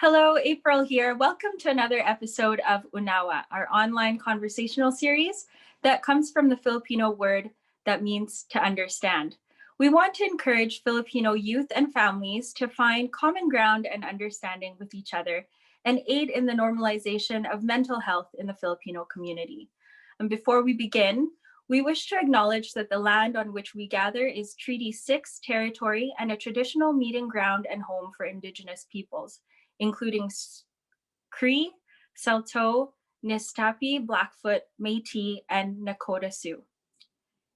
Hello, April here. Welcome to another episode of UNAWA, our online conversational series that comes from the Filipino word that means to understand. We want to encourage Filipino youth and families to find common ground and understanding with each other and aid in the normalization of mental health in the Filipino community. And before we begin, we wish to acknowledge that the land on which we gather is Treaty 6 territory and a traditional meeting ground and home for Indigenous peoples, including Cree, Saulteaux, Nistapi, Blackfoot, Métis, and Nakota Sioux.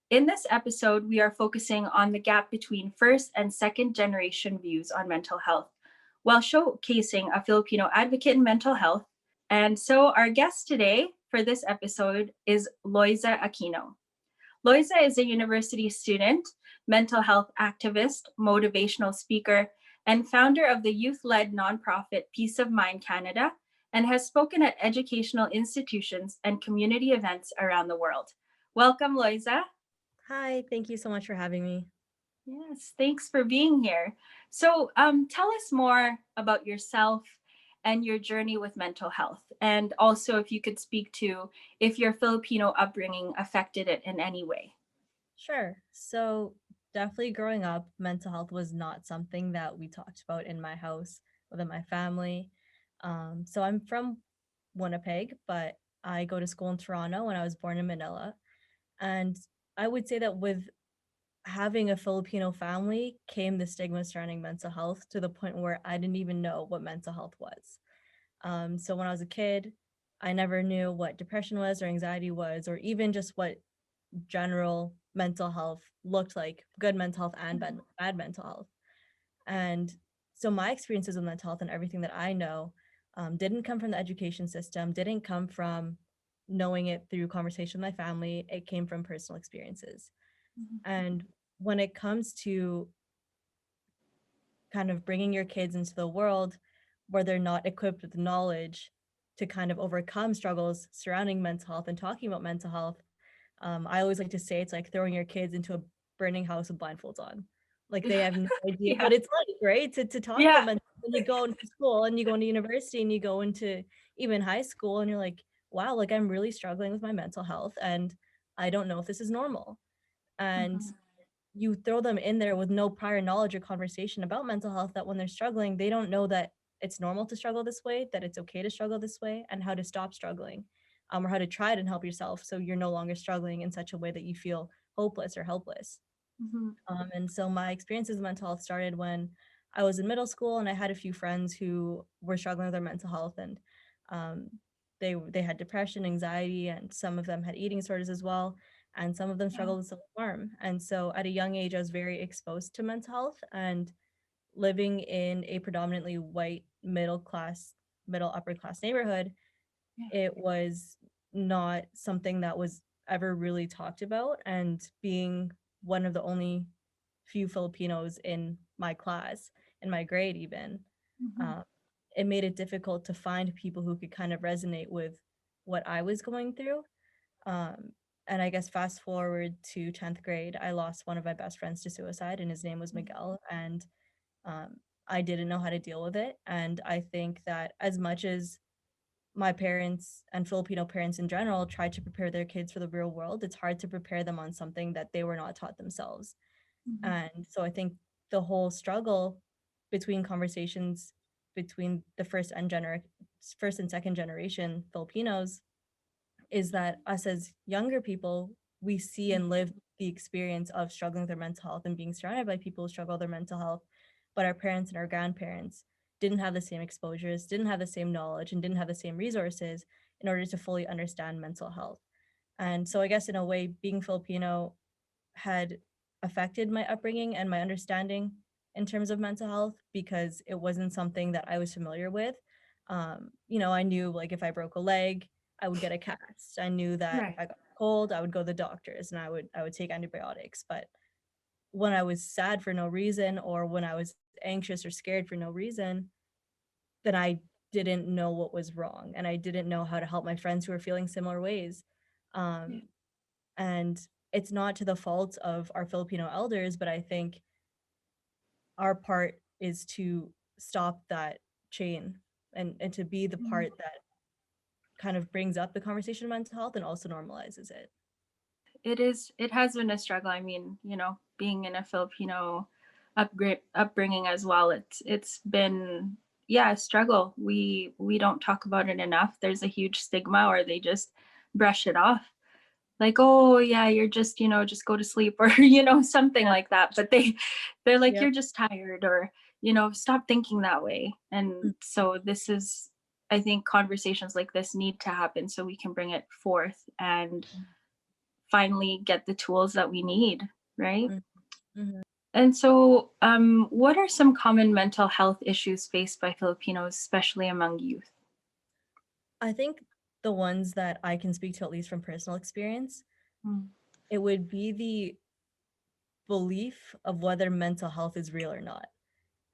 In this episode, we are focusing on the gap between first and second generation views on mental health, while showcasing a Filipino advocate in mental health. And so our guest today for this episode is Loizza Aquino. Loizza is a university student, mental health activist, motivational speaker, and founder of the youth-led nonprofit Peace of Mind Canada, and has spoken at educational institutions and community events around the world. Welcome, Loizza. Hi, thank you so much for having me. Yes, thanks for being here. So tell us more about yourself and your journey with mental health. And also if you could speak to if your Filipino upbringing affected it in any way. Sure. So, definitely growing up, mental health was not something that we talked about in my house, within my family. So, I'm from Winnipeg, but I go to school in Toronto and I was born in Manila. And I would say that with having a Filipino family came the stigma surrounding mental health to the point where I didn't even know what mental health was. So when I was a kid, I never knew what depression was or anxiety was, or even just what general mental health looked like, good mental health and bad mental health. And so my experiences with mental health and everything that I know didn't come from the education system, didn't come from knowing it through conversation with my family. It came from personal experiences. And when it comes to kind of bringing your kids into the world where they're not equipped with knowledge to kind of overcome struggles surrounding mental health and talking about mental health. I always like to say it's like throwing your kids into a burning house with blindfolds on. Like they have no idea Yeah. what it's like, right? To talk about Yeah. mental health. When you go into school and you go into university and you go into even high school and you're like, wow, like I'm really struggling with my mental health and I don't know if this is normal. And Mhm. you throw them in there with no prior knowledge or conversation about mental health, that when they're struggling, they don't know that it's normal to struggle this way, that it's okay to struggle this way, and how to stop struggling, or how to try it and help yourself so you're no longer struggling in such a way that you feel hopeless or helpless. Mhm. And so my experiences with mental health started when I was in middle school, and I had a few friends who were struggling with their mental health, and um, they had depression, anxiety, and some of them had eating disorders as well, and some of them Yeah. struggled with self-harm. And so at a young age, I was very exposed to mental health, and living in a predominantly white middle class, middle upper class neighborhood, Yeah. it was not something that was ever really talked about. And being one of the only few Filipinos in my class, in my grade even, Mhm. uh, it made it difficult to find people who could kind of resonate with what I was going through. Um, and I guess fast forward to 10th grade, I lost one of my best friends to suicide, and his name was Miguel. And um, I didn't know how to deal with it. And I think that as much as my parents and Filipino parents in general tried to prepare their kids for the real world, it's hard to prepare them on something that they were not taught themselves. Mhm. And so I think the whole struggle between conversations between the first and second generation Filipinos is that us as younger people, we see and live the experience of struggling with their mental health and being surrounded by people who struggle with their mental health. But our parents and our grandparents didn't have the same exposures, didn't have the same knowledge, and didn't have the same resources in order to fully understand mental health. And so I guess in a way, being Filipino had affected my upbringing and my understanding in terms of mental health because it wasn't something that I was familiar with. I knew like if I broke a leg, I would get a cast. I knew that if Right. I got a cold, I would go to the doctors and I would take antibiotics. But when I was sad for no reason or when I was anxious or scared for no reason, then I didn't know what was wrong and I didn't know how to help my friends who were feeling similar ways. Yeah. Um, and it's not to the fault of our Filipino elders, but I think our part is to stop that chain. and to be the part that kind of brings up the conversation of mental health and also normalizes it. It has been a struggle. I mean, being in a Filipino upbringing as well, it's been, yeah, a struggle. We don't talk about it enough. There's a huge stigma, or they just brush it off, like, oh yeah, you're just, just go to sleep, or something Yeah. like that. But they're like, Yep. you're just tired, or stop thinking that way. And so this is, I think, conversations like this need to happen so we can bring it forth and finally get the tools that we need, right? Mm-hmm. And so, what are some common mental health issues faced by Filipinos, especially among youth? I think the ones that I can speak to, at least from personal experience, Mm. it would be the belief of whether mental health is real or not,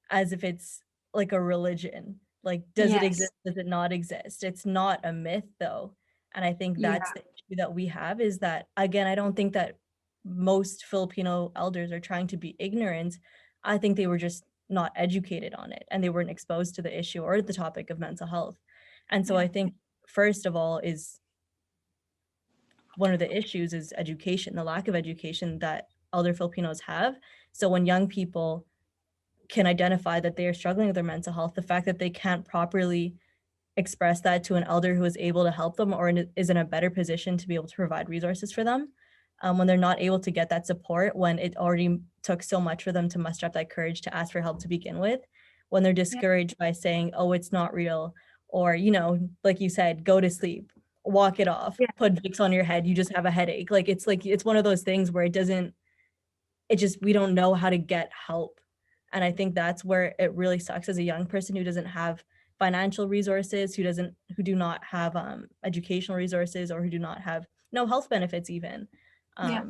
as if it's like a religion. Like, does it Yes. exist? Does it not exist? It's not a myth, though. And I think that's Yeah. the issue that we have, is that, again, I don't think that most Filipino elders are trying to be ignorant. I think they were just not educated on it and they weren't exposed to the issue or the topic of mental health. And so Yeah. I think, first of all, is one of the issues is education, the lack of education that elder Filipinos have. So when young people can identify that they are struggling with their mental health, the fact that they can't properly express that to an elder who is able to help them or is in a better position to be able to provide resources for them, when they're not able to get that support, when it already took so much for them to muster up that courage to ask for help to begin with, when they're Yeah. discouraged by saying, oh, it's not real, or, like you said, go to sleep, walk it off, Yeah. put Vicks on your head, you just have a headache. Like it's one of those things where we don't know how to get help. And I think that's where it really sucks as a young person who doesn't have financial resources, who do not have educational resources, or who do not have no health benefits even. Yeah.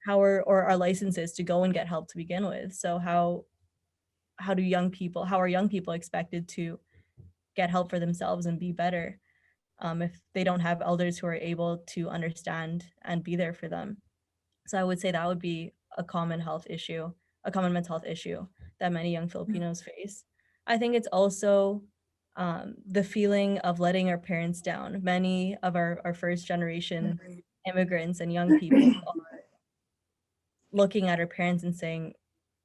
Or our licenses to go and get help to begin with. So how are young people expected to get help for themselves and be better, if they don't have elders who are able to understand and be there for them? So I would say that would be a common mental health issue that many young Filipinos face. I think it's also the feeling of letting our parents down. Many of our first generation immigrants and young people are looking at our parents and saying,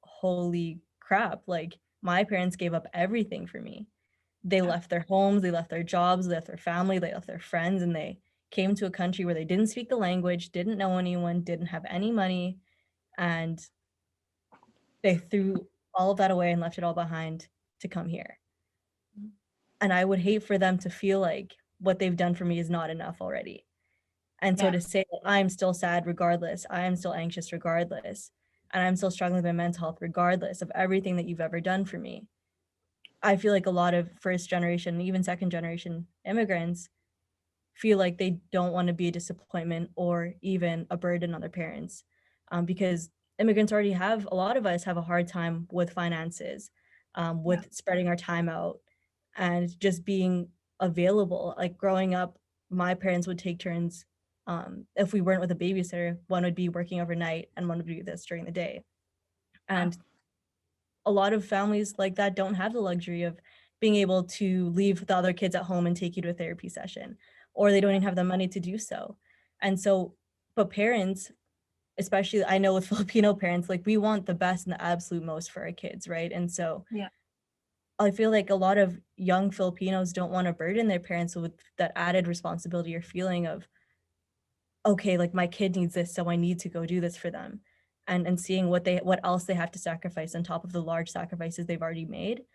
holy crap, like my parents gave up everything for me. They left their homes, they left their jobs, they left their family, they left their friends, and they came to a country where they didn't speak the language, didn't know anyone, didn't have any money, and they threw all of that away and left it all behind to come here. And I would hate for them to feel like what they've done for me is not enough already. And so Yeah. to say that I'm still sad regardless, I am still anxious regardless, and I'm still struggling with my mental health regardless of everything that you've ever done for me. I feel like a lot of first generation, even second generation immigrants feel like they don't want to be a disappointment or even a burden on their parents, because immigrants a lot of us have a hard time with finances, Yeah. with spreading our time out and just being available. Like growing up, my parents would take turns. If we weren't with a babysitter, one would be working overnight and one would be with us during the day. Yeah. And a lot of families like that don't have the luxury of being able to leave the other kids at home and take you to a therapy session, or they don't even have the money to do so. And so, but parents, especially I know with Filipino parents, like we want the best and the absolute most for our kids, right? And so Yeah. I feel like a lot of young Filipinos don't want to burden their parents with that added responsibility or feeling of, okay, like my kid needs this, so I need to go do this for them. And seeing what else they have to sacrifice on top of the large sacrifices they've already made.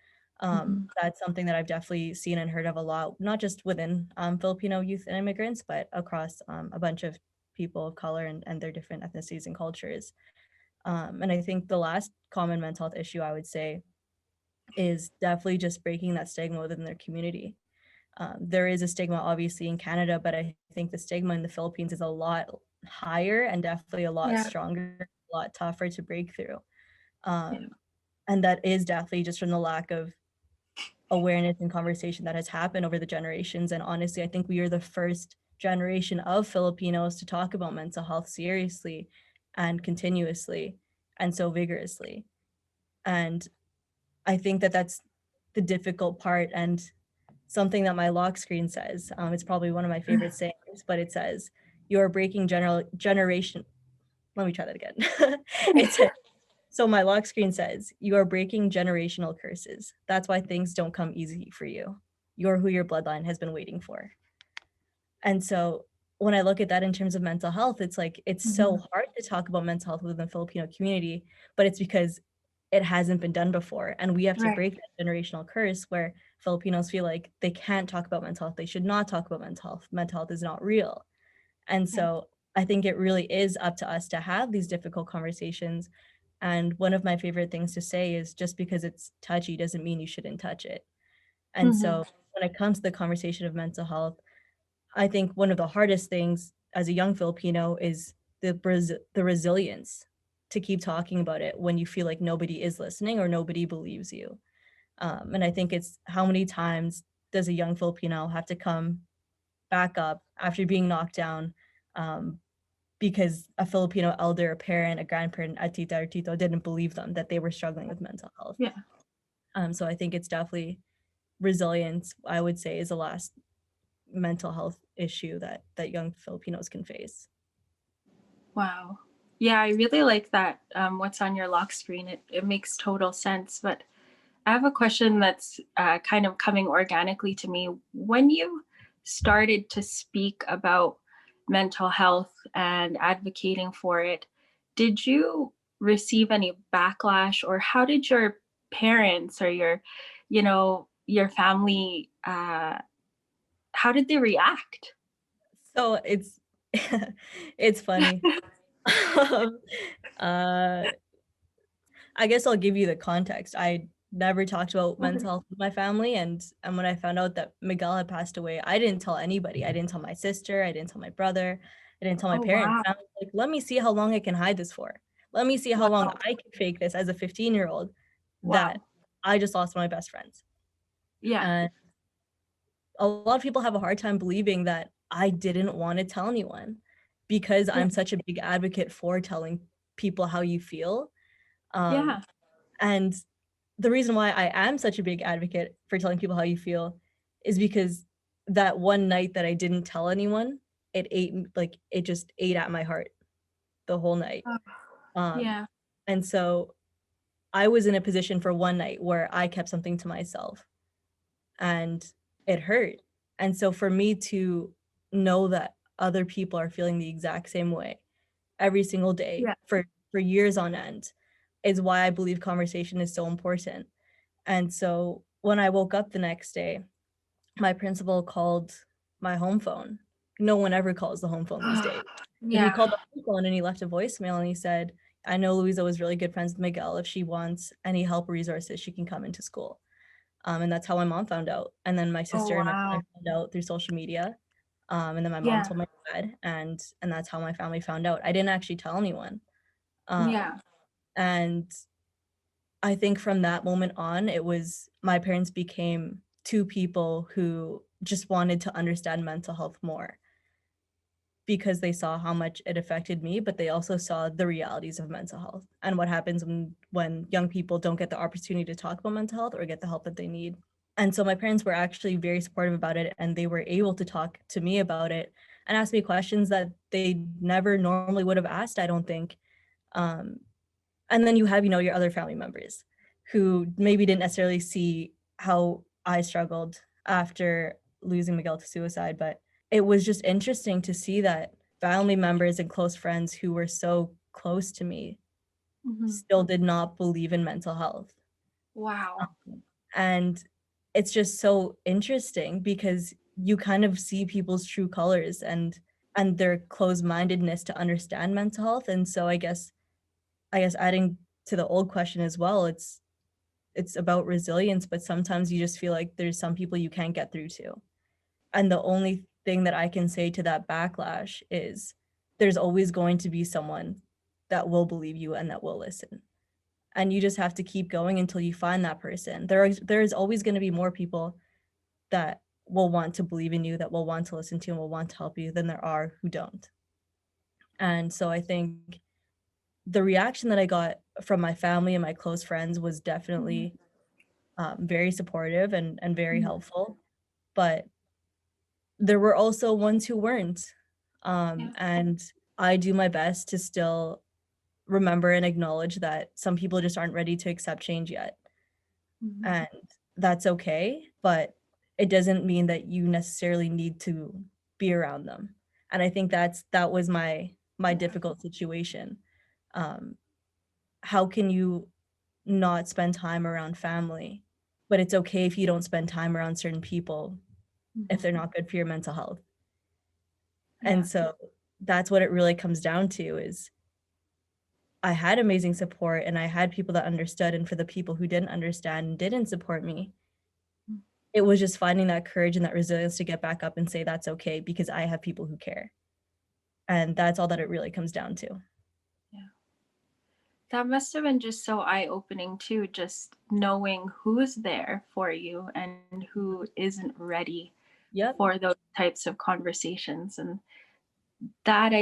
Mhm. That's something that I've definitely seen and heard of a lot, not just within Filipino youth and immigrants, but across a bunch of people of color and their different ethnicities and cultures. And I think the last common mental health issue I would say is definitely just breaking that stigma within their community. There is a stigma obviously in Canada, but I think the stigma in the Philippines is a lot higher and definitely a lot Yeah. stronger, a lot tougher to break through. Yeah. Um, and that is definitely just from the lack of awareness and conversation that has happened over the generations. And honestly, I think we are the first generation of Filipinos to talk about mental health seriously and continuously and so vigorously. And I think that that's the difficult part. And something that my lock screen says. It's probably one of my favorite sayings, but it says, "You are breaking generation." Let me try that again. It says, so my lock screen says, "You are breaking generational curses. That's why things don't come easy for you. You're who your bloodline has been waiting for." And so when I look at that in terms of mental health, it's like it's so Mhm. hard to talk about mental health within the Filipino community, but it's because it hasn't been done before. And we have to Right. break that generational curse where Filipinos feel like they can't talk about mental health. They should not talk about mental health. Mental health is not real. And Right. so I think it really is up to us to have these difficult conversations. And one of my favorite things to say is just because it's touchy doesn't mean you shouldn't touch it. And Mhm. so when it comes to the conversation of mental health, I think one of the hardest things as a young Filipino is the resilience to keep talking about it when you feel like nobody is listening or nobody believes you. And I think it's how many times does a young Filipino have to come back up after being knocked down, um, because a Filipino elder, a parent, a grandparent, a tita or tito didn't believe them that they were struggling with mental health. Yeah. So I think it's definitely resilience, I would say, is the last mental health issue that young Filipinos can face. Wow. Yeah, I really like that. What's on your lock screen? It makes total sense. But I have a question that's kind of coming organically to me. When you started to speak about mental health and advocating for it, did you receive any backlash, or how did your parents or your family, how did they react? So it's it's funny. Um, uh, I guess I'll give you the context. I never talked about Okay. mental health with my family, and when I found out that Miguel had passed away, I didn't tell anybody. I didn't tell my sister, I didn't tell my brother, I didn't tell my Oh parents. wow. And I was like, "Let me see how long I can hide this for. Let me see how long Wow. I can fake this as a 15-year-old that Wow. I just lost one of my best friends." Yeah. And a lot of people have a hard time believing that I didn't wanna tell anyone because Yeah. I'm such a big advocate for telling people how you feel. Um, Yeah. and the reason why I am such a big advocate for telling people how you feel is because that one night that I didn't tell anyone, it just ate at my heart the whole night. Oh, Um, yeah. and so I was in a position for one night where I kept something to myself and it hurt. And so for me to know that other people are feeling the exact same way every single day Yeah. for years on end is why I believe conversation is so important. And so when I woke up the next day, my principal called my home phone. No one ever calls the home phone these days. But he Yeah. called the home phone and he left a voicemail and he said, "I know Louisa was really good friends with Miguel. If she wants any help or resources, she can come into school." And that's how my mom found out. And then my Oh sister and my wow. brother found out through social media. And then my mom Yeah. told my dad, and that's how my family found out. I didn't actually tell anyone. Um, Yeah. and I think from that moment on, it was my parents became two people who just wanted to understand mental health more because they saw how much it affected me, but they also saw the realities of mental health and what happens when young people don't get the opportunity to talk about mental health or get the help that they need. And so my parents were actually very supportive about it, and they were able to talk to me about it and ask me questions that they never normally would have asked, I don't think. Um, and then you have, your other family members who maybe didn't necessarily see how I struggled after losing Miguel to suicide, but it was just interesting to see that family members and close friends who were so close to me Mhm. still did not believe in mental health. Wow. And it's just so interesting because you kind of see people's true colors and their closed-mindedness to understand mental health. And so I guess adding to the old question as well, it's about resilience, but sometimes you just feel like there's some people you can't get through to. And the only thing that I can say to that backlash is there's always going to be someone that will believe you and that will listen. And you just have to keep going until you find that person. There is always going to be more people that will want to believe in you, that will want to listen to you and will want to help you than there are who don't. And so I think the reaction that I got from my family and my close friends was Mhm. definitely very supportive and very Mhm. helpful. but there were also ones who weren't. Yeah. And I do my best to still remember and acknowledge that some people just aren't ready to accept change yet. Mhm. And that's okay, but it doesn't mean that you necessarily need to be around them. And I think that was my difficult situation. Um, how can you not spend time around family, but it's okay if you don't spend time around certain people if Mhm. they're not good for your mental health? Yeah. And so that's what it really comes down to is I had amazing support and I had people that understood, and for the people who didn't understand and didn't support me, Mm. it was just finding that courage and that resilience to get back up and say that's okay because I have people who care. And that's all that it really comes down to. Yeah. That must have been just so eye-opening too, just knowing who's there for you and who isn't ready Yep. for those types of conversations. And that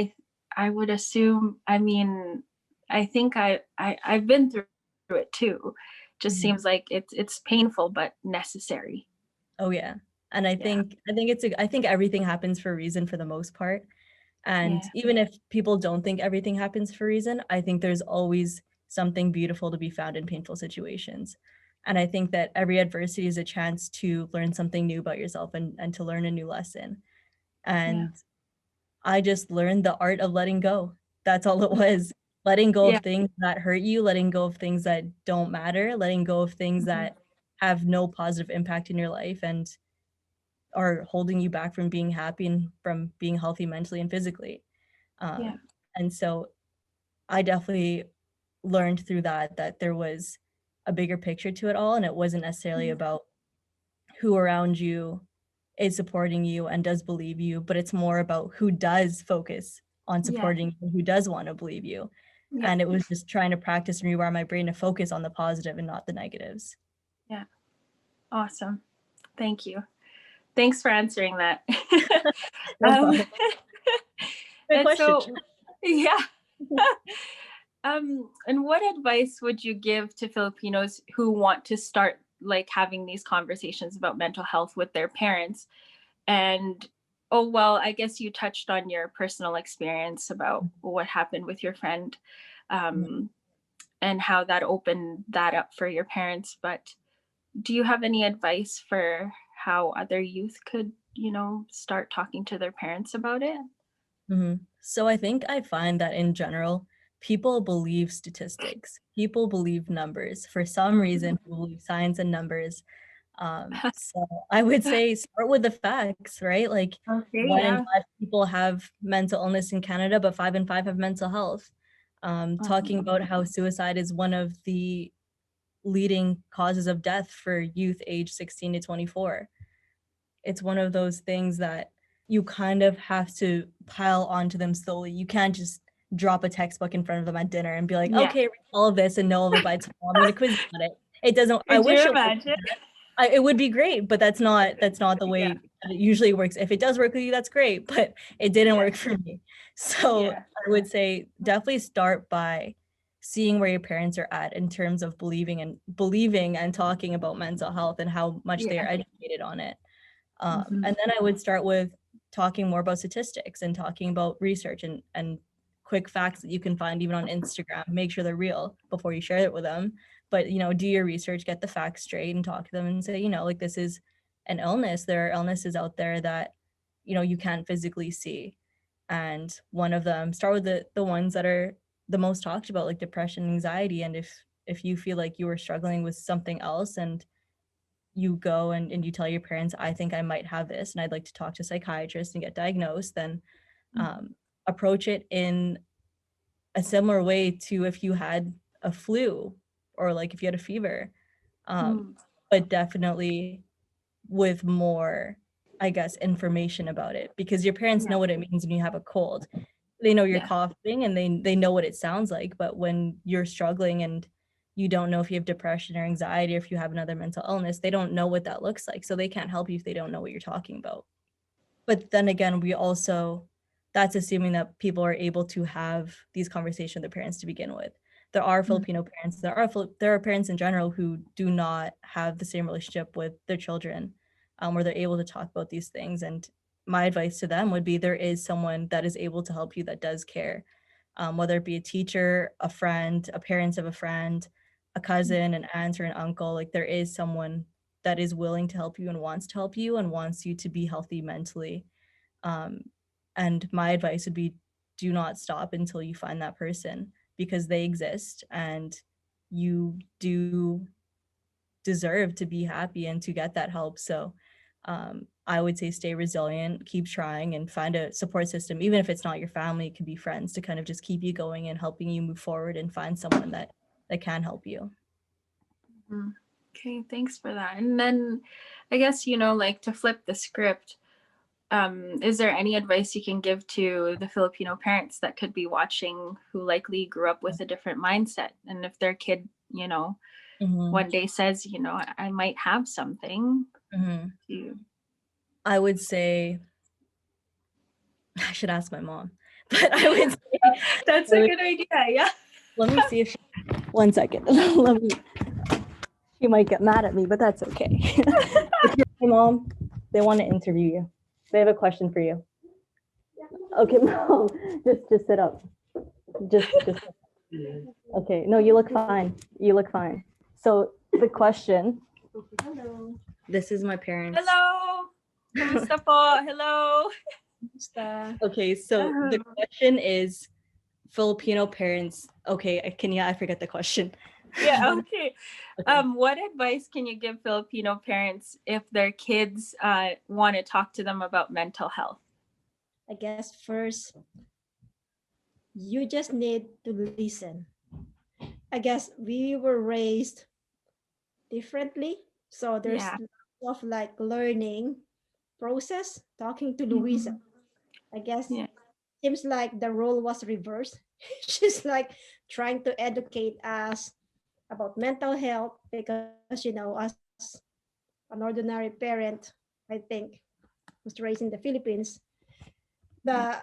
I would assume, I mean, I think I've been through it too. Just Mhm. seems like it's painful but necessary. Oh yeah. And I Yeah. think I think it's a I think everything happens for a reason for the most part. And Yeah. even if people don't think everything happens for a reason, I think there's always something beautiful to be found in painful situations. And I think that every adversity is a chance to learn something new about yourself and to learn a new lesson. Yeah. And I just learned the art of letting go. That's all it was. Letting go of Yeah. things that hurt you, letting go of things that don't matter, letting go of things Mhm. that have no positive impact in your life and are holding you back from being happy and from being healthy mentally and physically. Yeah. And so I definitely learned through that there was a bigger picture to it all, and it wasn't necessarily Mhm. about who around you is supporting you and does believe you, but it's more about who does focus on Yeah. supporting you, who does wanna believe you. Yeah. And it was just trying to practice and rewire my brain to focus on the positive and not the negatives. Yeah. Awesome. Thank you. Thanks for answering that. No um, problem. Good and question. so, yeah. And what advice would you give to Filipinos who want to start like having these conversations about mental health with their parents? And oh well, I guess you touched on your personal experience about what happened with your friend, um, and how that opened that up for your parents. But do you have any advice for how other youth could, start talking to their parents about it? Mhm. So I think I find that in general, people believe statistics. People believe numbers. For some Mhm. reason, people believe science and numbers. So I would say start with the facts, right? Like Okay, 1 in yeah. 5 people have mental illness in Canada, but 5 in 5 have mental health. Talking Mhm. about how suicide is one of the leading causes of death for youth age 16 to 24. It's one of those things that you kind of have to pile onto them slowly. You can't just drop a textbook in front of them at dinner and be like, Yeah. "Okay, read all of this and know all of it by tomorrow. I'm gonna quiz you on it." It doesn't I Could wish you it worked like imagine? that. It would be great, but that's not the Yeah, way that it usually works. If it does work with you, that's great, but it didn't yeah, work for me. So, yeah, I would say definitely start by seeing where your parents are at in terms of believing and talking about mental health and how much they are yeah. educated on it. Mhm. And then I would start with talking more about statistics and talking about research and quick facts that you can find even on Instagram. Make sure they're real before you share it with them. But do your research, get the facts straight, and talk to them and say, like this is an illness. There are illnesses out there that you can't physically see, and one of them start with the ones that are the most talked about, like depression, anxiety, and if you feel like you are struggling with something else and you go and you tell your parents, I think I might have this and I'd like to talk to a psychiatrist and get diagnosed, then Mhm. approach it in a similar way to if you had a flu or like if you had a fever, um, Mm. but definitely with more, I guess, information about it because your parents Yeah, know what it means when you have a cold. They know you're yeah, coughing and they know what it sounds like, but when you're struggling and you don't know if you have depression or anxiety or if you have another mental illness, they don't know what that looks like, so they can't help you if they don't know what you're talking about. But then again, we also that's assuming that people are able to have these conversations with their parents to begin with. There are mm, Filipino parents, there are parents in general who do not have the same relationship with their children, where they're able to talk about these things. And my advice to them would be there is someone that is able to help you that does care, whether it be a teacher, a friend, a parent of a friend, a cousin, an aunt, or an uncle. Like there is someone that is willing to help you and wants to help you and wants you to be healthy mentally. And my advice would be do not stop until you find that person, because they exist and you do deserve to be happy and to get that help. So I would say stay resilient, keep trying, and find a support system, even if it's not your family, it could be friends, to kind of just keep you going and helping you move forward and find someone that can help you. Okay, thanks for that. And then I guess, like to flip the script, is there any advice you can give to the Filipino parents that could be watching who likely grew up with a different mindset? And if their kid, one day says, I might have something. I would say, I should ask my mom, but I would say that's a good idea. Yeah. Let me see if she, 1 second. She might get mad at me, but that's okay. If you're my mom, they want to interview you. They have a question for you. Okay, Mom, just sit up. Just. Okay, no, you look fine. You look fine. So the question. Hello. This is my parents. Hello. Kamusta po? Hello. Okay, so the question is Filipino parents. Okay, I forget the question. Yeah, okay. What advice can you give Filipino parents if their kids want to talk to them about mental health? I guess first, you just need to listen. I guess we were raised differently, so there's lots of like learning process talking to Loizza. I guess seems like the role was reversed. She's like trying to educate us about mental health because as an ordinary parent, I think, who's raised in the Philippines, the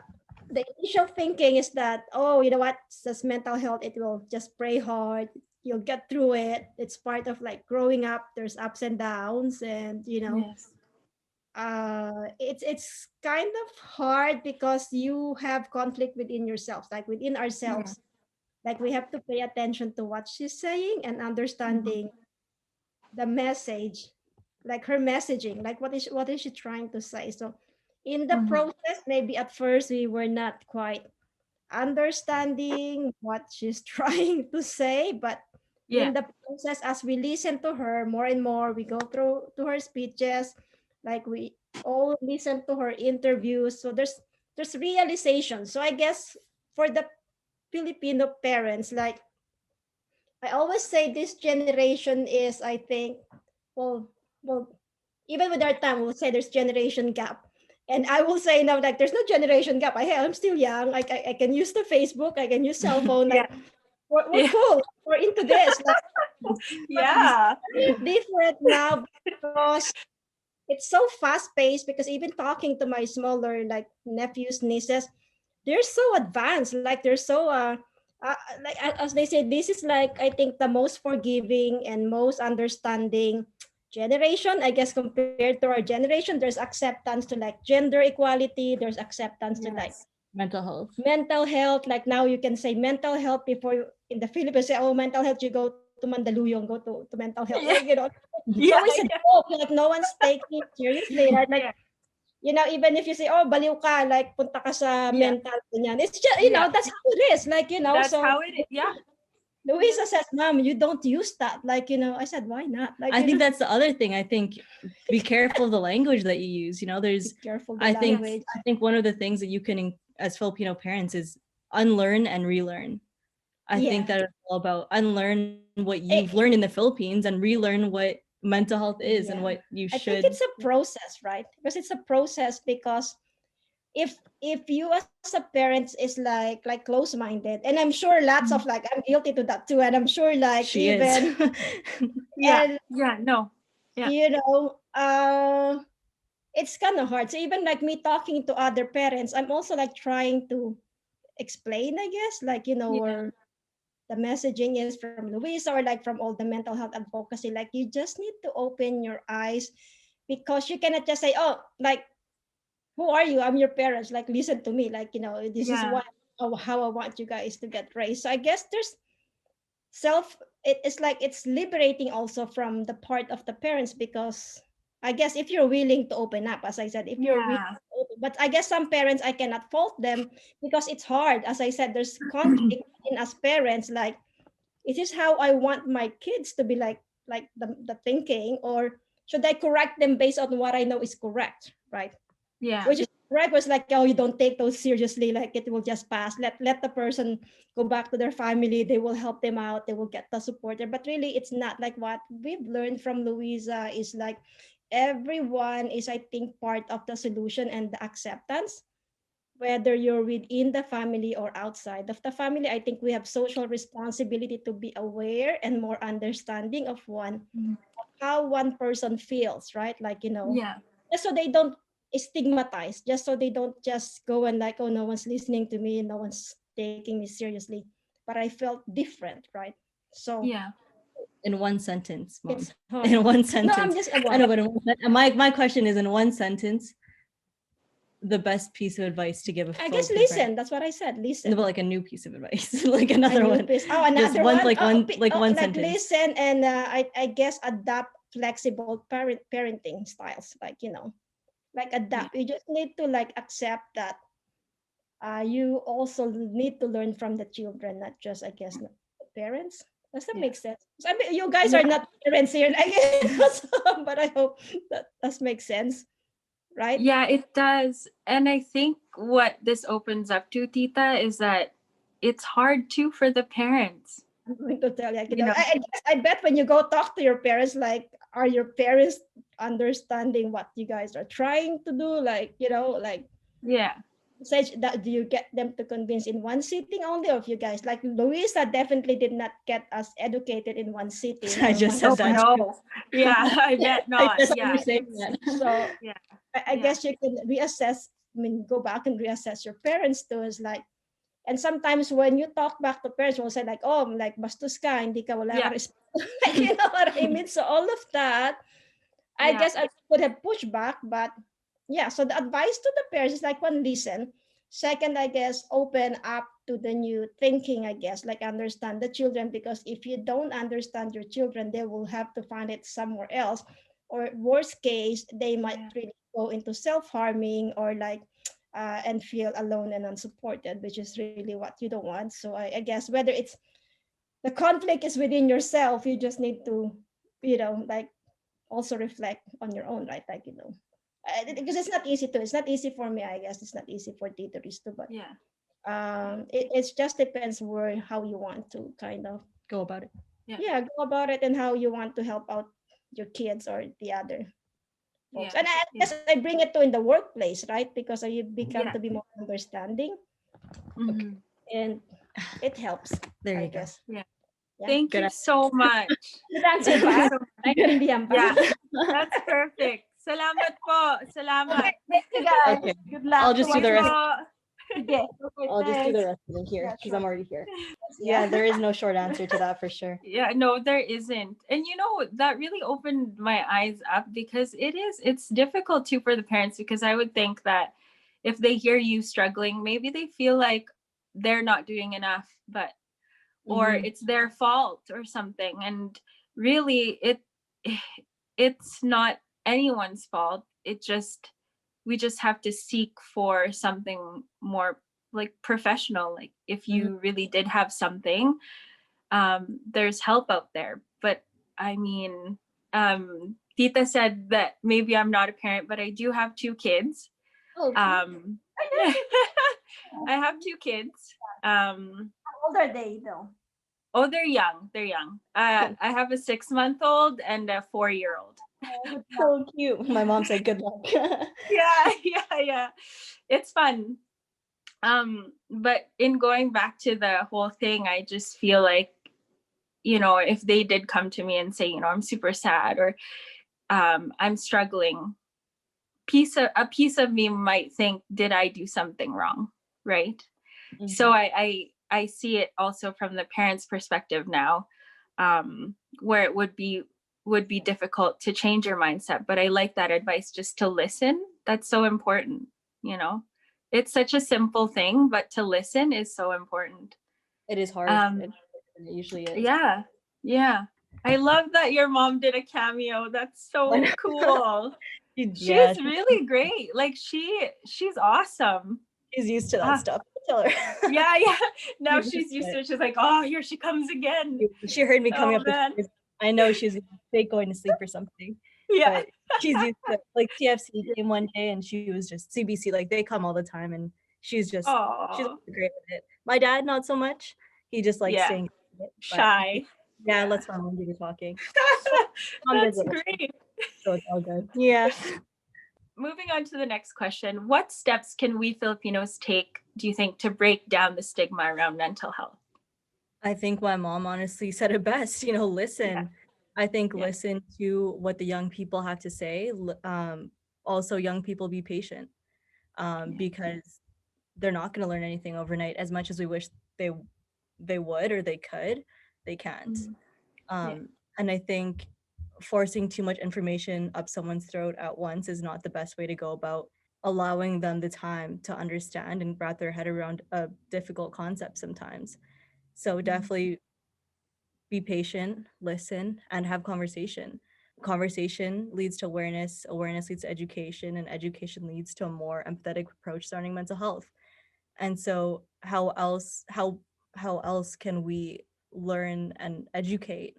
initial thinking is that, oh, you know what, it's just mental health, it will just pray hard, you'll get through it, it's part of like growing up, there's ups and downs, and it's kind of hard because you have conflict within yourselves, like within ourselves. Like we have to pay attention to what she's saying and understanding the message, like her messaging, like what is she trying to say. So in the process, maybe at first we were not quite understanding what she's trying to say, but in the process, as we listen to her more and more, we go through to her speeches, like we all listen to her interviews, so there's realization. So I guess for the Filipino parents, like I always say, this generation is, I think, well, even with our time, we'll say there's generation gap. And I will say now, like, there's no generation gap. I'm still young. Like, I can use the Facebook, I can use cell phone. Like, we're cool. We're into this. Like, it's different now because it's so fast paced. Because even talking to my smaller, like, nephews, nieces, they're so advanced. Like, they're so like as they say, this is like, I think, the most forgiving and most understanding generation, I guess, compared to our generation. There's acceptance to like gender equality, there's acceptance to like mental health. Like now you can say mental health before you, in the Philippines, say, oh, mental health, you go to Mandaluyong, go to mental health. Like, it's always a joke, like no one's taking it seriously, right? Like even if you say, oh, baliw ka, like punta ka sa mental, ganyan. It's just, that's how it is. Like, that's so how it is. Loizza says, Mom, you don't use that. Like, I said, why not? Like, I think that's the other thing. I think be careful of the language that you use. There's, I think one of the things that you can, as Filipino parents, is unlearn and relearn. I think that it's all about unlearn what you've learned in the Philippines and relearn what mental health is and what you should. I think it's a process, right? Because it's a process, because if you as a parent is like close-minded, and I'm sure lots of, like, I'm guilty to that too, and I'm sure like she even is. It's kind of hard. So even like me talking to other parents, I'm also like trying to explain, I guess, like, or the messaging is from Loizza or like from all the mental health advocacy, like you just need to open your eyes, because you cannot just say, oh, like, who are you? I'm your parents. Like, listen to me. Like, this is what how I want you guys to get raised. So I guess there's it's like it's liberating also from the part of the parents, because I guess if you're willing to open up, as I said, if you're willing to open, but I guess some parents, I cannot fault them because it's hard. As I said, there's conflict in us parents, like, is this how I want my kids to be, like the thinking, or should I correct them based on what I know is correct, right? Yeah. Which is correct was like, oh, you don't take those seriously, like it will just pass. Let the person go back to their family, they will help them out, they will get the support there. But really, it's not like what we've learned from Loizza is like everyone is, I think, part of the solution and the acceptance, whether you're within the family or outside of the family. I think we have social responsibility to be aware and more understanding of how one person feels, right? Like, just so they don't stigmatize, just so they don't just go and like, oh, no one's listening to me, no one's taking me seriously. But I felt different, right? So in one sentence, Mom. it's hard. In one No, sentence. I'm just I know, but my question is, in one sentence, the best piece of advice to give a I guess Filipino listen. parent. That's what I said. Listen. No, but like a new piece of advice, like another one. Oh, another Just one, one. like one, like one like sentence. listen, and I guess adapt flexible parenting styles. Like like adapt. You just need to like accept that. You also need to learn from the children, not just, I guess, the parents. Does that make sense? I mean, you guys are not parents here, I guess, but I hope that does make sense, right? Yeah, it does. And I think what this opens up to, Tita, is that it's hard too for the parents. I'm going to tell you, I bet when you go talk to your parents, like, are your parents understanding what you guys are trying to do? Like, like, such that, do you get them to convince in one sitting only, of you guys? Like Loizza definitely did not get us educated in one sitting. I just said that. No. Yeah, I bet not. Yeah. So I guess you can reassess. I mean, go back and reassess your parents too. Is like, and sometimes when you talk back to parents, will say like, oh, like bastos ka, hindi ka, wala ka respect. You know what I mean? So all of that, I guess I would have pushed back, but yeah. So the advice to the parents is like, one, listen. Second, I guess, open up to the new thinking, I guess, like understand the children, because if you don't understand your children, they will have to find it somewhere else. Or worst case, they might really go into self-harming, or like, and feel alone and unsupported, which is really what you don't want. So I guess whether it's the conflict is within yourself, you just need to, like, also reflect on your own, right? Like, because it's not easy to. It's not easy for me, I guess. It's not easy for Titoris too, but it just depends how you want to kind of go about it. Go about it, and how you want to help out your kids or the other folks. And I guess I bring it to in the workplace, right? Because you become to be more understanding, and it helps. There you go. Yeah. Thank you so much. Good answer, pa. Yeah, that's perfect. Salamat po. Salamat. Okay, thank you guys. Okay. Good luck. I'll just do the rest. I'll just do the rest of it here, because I'm already here. Yeah, there is no short answer to that, for sure. Yeah, no, there isn't. And that really opened my eyes up, because it's difficult too for the parents, because I would think that if they hear you struggling, maybe they feel like they're not doing enough, but or it's their fault or something. And really, it's not anyone's fault. We just have to seek for something more like professional. Like, if you really did have something, there's help out there. But I mean, Tita said that maybe I'm not a parent, but I do have 2 kids. I have 2 kids. How old are they though? Oh, they're young. I have a 6-month-old and a 4-year-old. So cute. My mom said good luck. Yeah. It's fun. But in going back to the whole thing, I just feel like, if they did come to me and say, I'm super sad, or I'm struggling, a piece of me might think, did I do something wrong? Right. So I see it also from the parents' perspective now, where it would be would be difficult to change your mindset. But I like that advice, just to listen. That's so important, you know. It's such a simple thing, but to listen is so important. It is hard. It usually is. Yeah. Yeah. I love that your mom did a cameo. That's so cool. She's really great. Like she's awesome. She's used to that stuff. Tell her. Yeah. Now she's used to it. She's like, oh, here she comes again. She heard me coming up the stairs. I know she's fake going to sleep or something. Yeah. But she's used to it. Like TFC came one day and she was just CBC, like they come all the time and she's great with it. My dad, not so much. He just likes staying shy. Yeah, let's my mom do the talking. That's great. So it's all good. Yeah. Moving on to the next question. What steps can we Filipinos take, do you think, to break down the stigma around mental health? I think my mom honestly said it best, listen. Yeah. I think listen to what the young people have to say. Also, young people, be patient because they're not going to learn anything overnight. As much as we wish they would or they could, they can't. And I think forcing too much information up someone's throat at once is not the best way to go about allowing them the time to understand and wrap their head around a difficult concept sometimes. So definitely be patient, listen, and have conversation. Conversation leads to awareness, awareness leads to education, and education leads to a more empathetic approach surrounding mental health. And so how else can we learn and educate?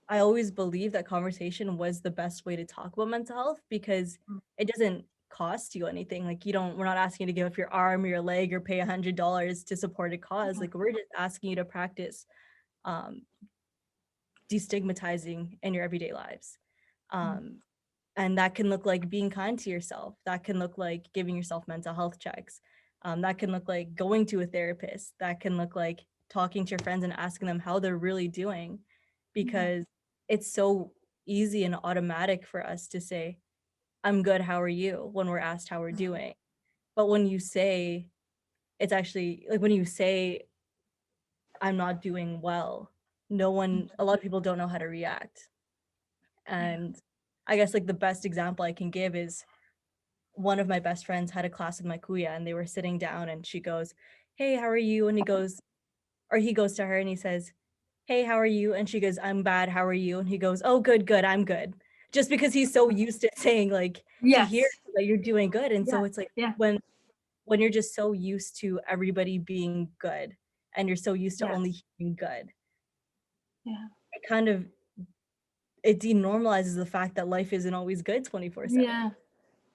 I always believe that conversation was the best way to talk about mental health because it doesn't cost you anything. Like we're not asking you to give up your arm or your leg or pay $100 to support a cause. Like we're just asking you to practice destigmatizing in your everyday lives. And that can look like being kind to yourself. That can look like giving yourself mental health checks. That can look like going to a therapist. That can look like talking to your friends and asking them how they're really doing, because it's so easy and automatic for us to say, I'm good, how are you, when we're asked how we're doing. But when you say, it's actually like when you say, I'm not doing well, a lot of people don't know how to react. And I guess like the best example I can give is one of my best friends had a class with my kuya and they were sitting down and she goes, hey, how are you? And he goes to her and he says, hey, how are you? And she goes, I'm bad, how are you? And he goes, oh, good, I'm good. Just because he's so used to saying like, to hear that you're doing good. And so it's like when you're just so used to everybody being good and you're so used to only hearing good. It denormalizes the fact that life isn't always good 24/7.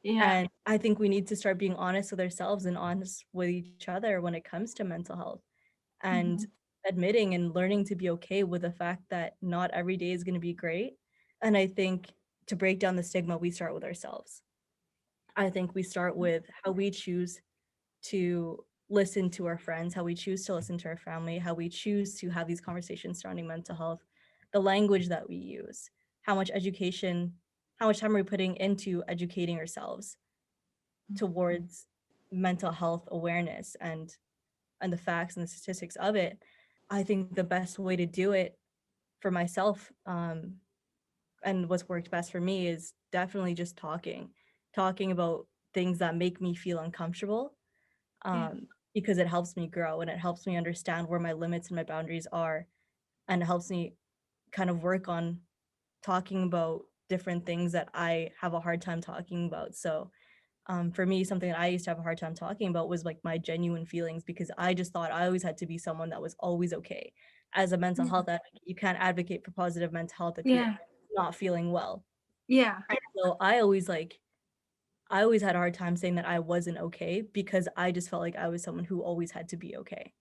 And I think we need to start being honest with ourselves and honest with each other when it comes to mental health and admitting and learning to be okay with the fact that not every day is going to be great. And I think to break down the stigma, we start with ourselves. I think we start with how we choose to listen to our friends, how we choose to listen to our family, how we choose to have these conversations surrounding mental health, the language that we use, how much time are we putting into educating ourselves towards mental health awareness and the facts and the statistics of it. I think the best way to do it for myself and what's worked best for me is definitely just talking about things that make me feel uncomfortable because it helps me grow and it helps me understand where my limits and my boundaries are, and it helps me kind of work on talking about different things that I have a hard time talking about. So for me, something that I used to have a hard time talking about was like my genuine feelings, because I just thought I always had to be someone that was always okay. As a mental health advocate, you can't advocate for positive mental health if you're not feeling well. So I always had a hard time saying that I wasn't okay because I just felt like I was someone who always had to be okay.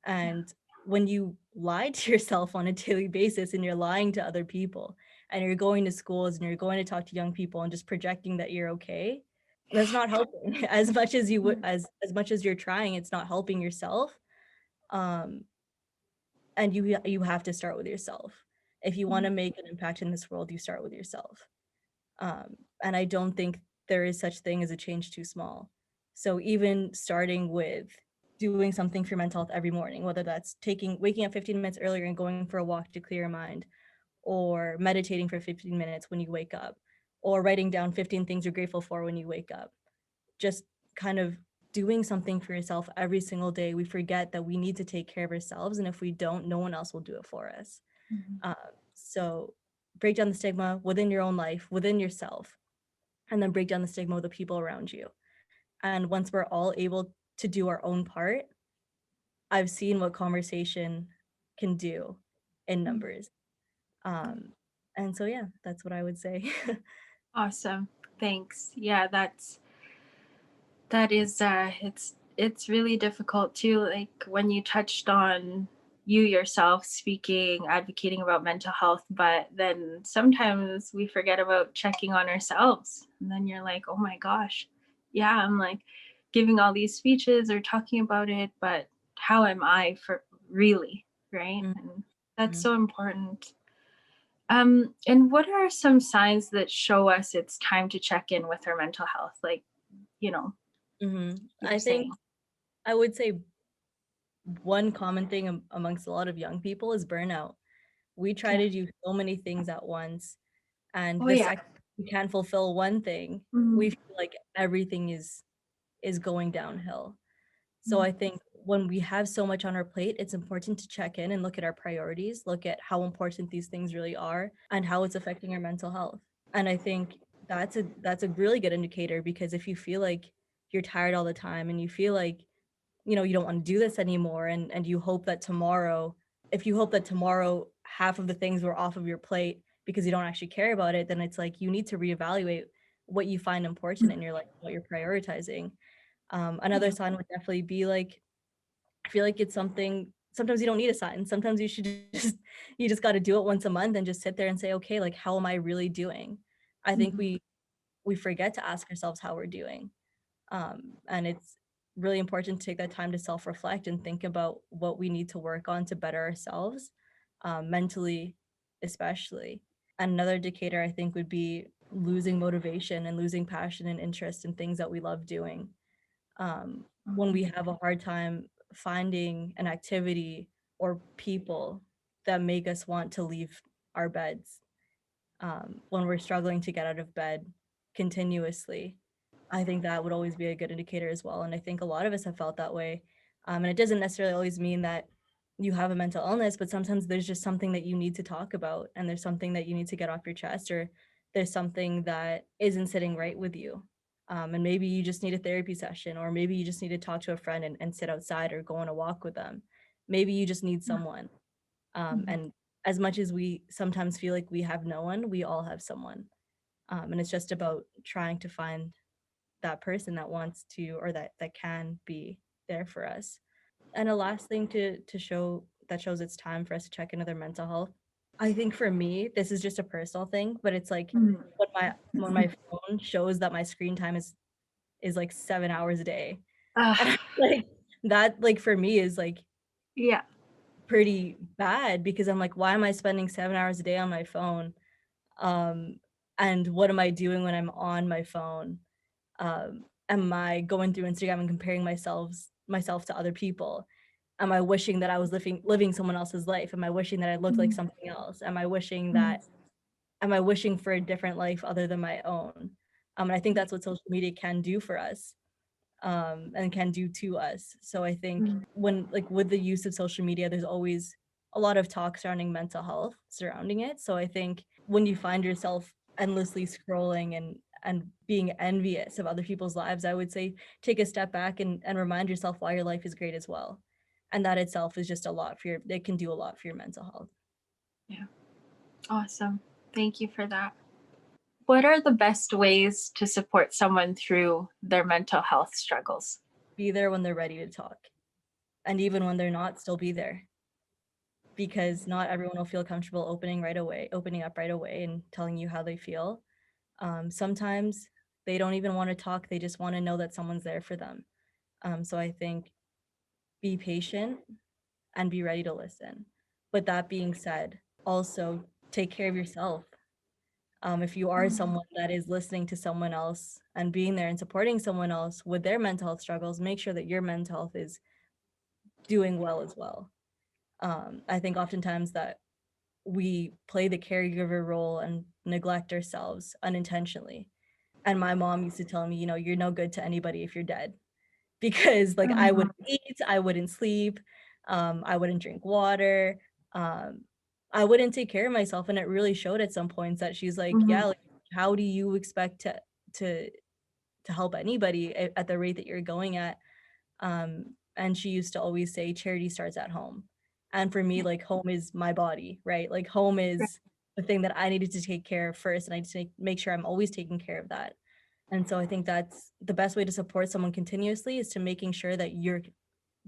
And when you lie to yourself on a daily basis and you're lying to other people and you're going to schools and you're going to talk to young people and just projecting that you're okay, that's not helping. As much as you would, as much as you're trying, it's not helping yourself. And you have to start with yourself. If you want to make an impact in this world, you start with yourself. And I don't think there is such thing as a change too small. So even starting with doing something for mental health every morning, whether that's waking up 15 minutes earlier and going for a walk to clear your mind, or meditating for 15 minutes when you wake up, or writing down 15 things you're grateful for when you wake up. Just kind of doing something for yourself every single day. We forget that we need to take care of ourselves, and if we don't, no one else will do it for us. So break down the stigma within your own life, within yourself, and then break down the stigma with the people around you. And once we're all able to do our own part, I've seen what conversation can do in numbers. And so, yeah, that's what I would say. Awesome. Thanks. Yeah, that is it's really difficult too, like when you touched on you yourself speaking, advocating about mental health, but then sometimes we forget about checking on ourselves. And then you're like, oh my gosh, yeah, I'm like giving all these speeches or talking about it, but how am I for really, right? Mm-hmm. And that's so important. And what are some signs that show us it's time to check in with our mental health? Like, you know, I think saying. I would say one common thing amongst a lot of young people is burnout. We try Yeah. to do so many things at once, and Oh the yeah. second we can't fulfill one thing, we feel like everything is going downhill. So I think when we have so much on our plate, it's important to check in and look at our priorities, look at how important these things really are and how it's affecting our mental health. And I think that's a really good indicator, because if you feel like you're tired all the time and you feel like, you know, you don't want to do this anymore, and you hope that tomorrow, if you hope that tomorrow half of the things were off of your plate because you don't actually care about it, then it's like you need to reevaluate what you find important in your life, what you're prioritizing. Another sign would definitely be like, I feel like it's something, sometimes you don't need a sign. Sometimes you should just, you just got to do it once a month and just sit there and say, okay, like, how am I really doing? I think we forget to ask ourselves how we're doing. And it's really important to take that time to self-reflect and think about what we need to work on to better ourselves, mentally, especially. And another indicator I think would be losing motivation and losing passion and interest in things that we love doing. When we have a hard time finding an activity or people that make us want to leave our beds, when we're struggling to get out of bed continuously, I think that would always be a good indicator as well. And I think a lot of us have felt that way. And it doesn't necessarily always mean that you have a mental illness, but sometimes there's just something that you need to talk about, and there's something that you need to get off your chest, or there's something that isn't sitting right with you. And maybe you just need a therapy session, or maybe you just need to talk to a friend and sit outside or go on a walk with them. Maybe you just need someone. And as much as we sometimes feel like we have no one, we all have someone. And it's just about trying to find that person that wants to, or that can be there for us. And a last thing to show that shows it's time for us to check into their mental health. I think for me, this is just a personal thing, but it's like when my phone shows that my screen time is like 7 hours a day. And like that, like, for me is like Yeah. pretty bad, because I'm like, why am I spending 7 hours a day on my phone? And what am I doing when I'm on my phone? Am I going through Instagram and comparing myself to other people? Am I wishing that I was living someone else's life? Am I wishing that I looked like something else? Am I wishing for a different life other than my own? And I think that's what social media can do for us, and can do to us. So I think when, like, with the use of social media, there's always a lot of talk surrounding mental health surrounding it. So I think when you find yourself endlessly scrolling and being envious of other people's lives, I would say take a step back and remind yourself why your life is great as well. And that itself is just a lot for it can do a lot for your mental health. Yeah. Awesome. Thank you for that. What are the best ways to support someone through their mental health struggles? Be there when they're ready to talk. And even when they're not, still be there. Because not everyone will feel comfortable opening up right away and telling you how they feel. Sometimes they don't even want to talk. They just want to know that someone's there for them. So I think be patient and be ready to listen. But that being said, also take care of yourself. If you are someone that is listening to someone else and being there and supporting someone else with their mental health struggles, make sure that your mental health is doing well as well. I think oftentimes that we play the caregiver role and neglect ourselves unintentionally. And my mom used to tell me, you're no good to anybody if you're dead. Because like I Mhm. wouldn't eat, I wouldn't sleep, I wouldn't drink water, um, I wouldn't take care of myself. And it really showed at some points that she's like, yeah, Mhm. like, how do you expect to to help anybody at the rate that you're going at? And she used to always say charity starts at home. And for me, like home is my body, right? Like home Right. is the thing that I needed to take care of first. And I need to make sure I'm always taking care of that. And so I think that's the best way to support someone continuously, is to making sure that you're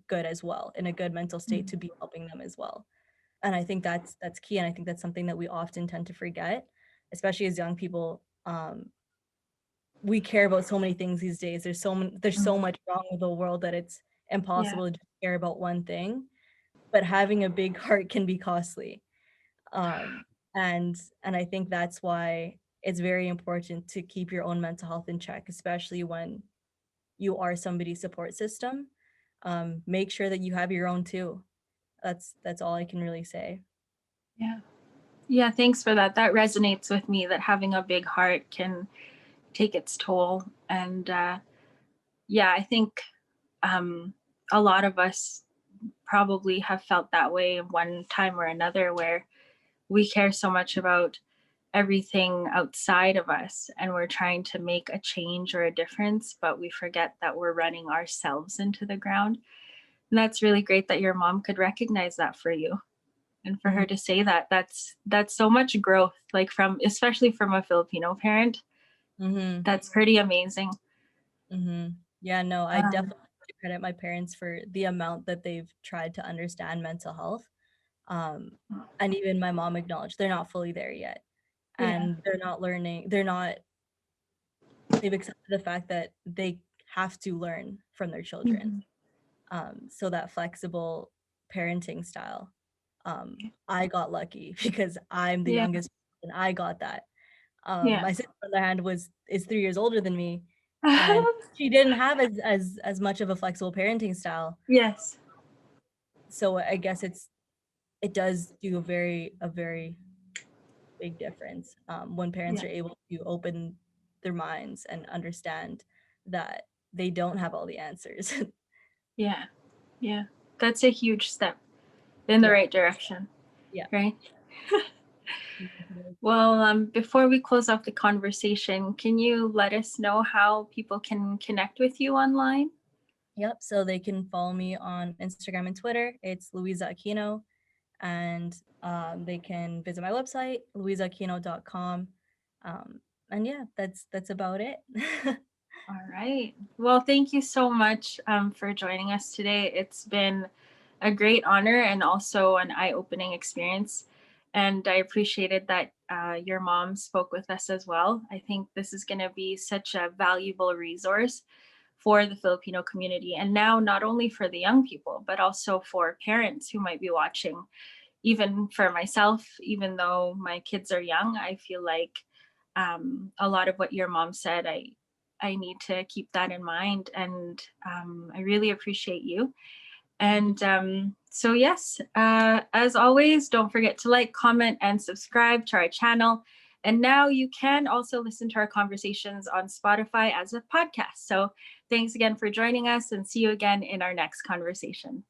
good as well, in a good mental state, to Mhm. be helping them as well. And I think that's key. And I think that's something that we often tend to forget, especially as young people. We care about so many things these days. There's so Mhm. much wrong with the world that it's Yeah. impossible to just care about one thing. But having a big heart can be costly. Um, and I think that's why it's very important to keep your own mental health in check, especially when you are somebody's support system. Make sure that you have your own too. That's all I can really say. Yeah. Yeah, thanks for that. That resonates with me, that having a big heart can take its toll. And yeah, I think um, a lot of us probably have felt that way one time or another, where we care so much about everything outside of us and we're trying to make a change or a difference, but we forget that we're running ourselves into the ground. And that's really great that your mom could recognize that for you, and for Mhm, her to say that. That's so much growth, like from, especially from a Filipino parent. mhm, That's pretty amazing. mhm. Yeah, no, I Um, definitely have to credit my parents for the amount that they've tried to understand mental health. Um, and even my mom acknowledged they're not fully there yet, yeah. and they're not learning. They've accepted the fact that they have to learn from their children. Mhm. So that flexible parenting style. I got lucky because I'm the Yeah. youngest and I got that. Yeah. My sister on the hand is 3 years older than me, and she didn't have as much of a flexible parenting style. Yes. So I guess it does do a very big difference, when parents Yeah. are able to open their minds and understand that they don't have all the answers. Yeah. Yeah. That's a huge step in the Yeah, right direction, yeah. right? Well, before we close off the conversation, can you let us know how people can connect with you online? Yep. So they can follow me on Instagram and Twitter. It's Loizza Aquino, and they can visit my website, louizzaquino.com. Um, and yeah, that's about it. All right. Well, thank you so much for joining us today. It's been a great honor and also an eye-opening experience. And I appreciated that your mom spoke with us as well. I think this is going to be such a valuable resource for the Filipino community. And now, not only for the young people, but also for parents who might be watching. Even for myself, even though my kids are young, I feel like a lot of what your mom said, I need to keep that in mind. And I really appreciate you. And so, yes, as always, don't forget to like, comment, and subscribe to our channel. And now you can also listen to our conversations on Spotify as a podcast. So thanks again for joining us, and see you again in our next conversation.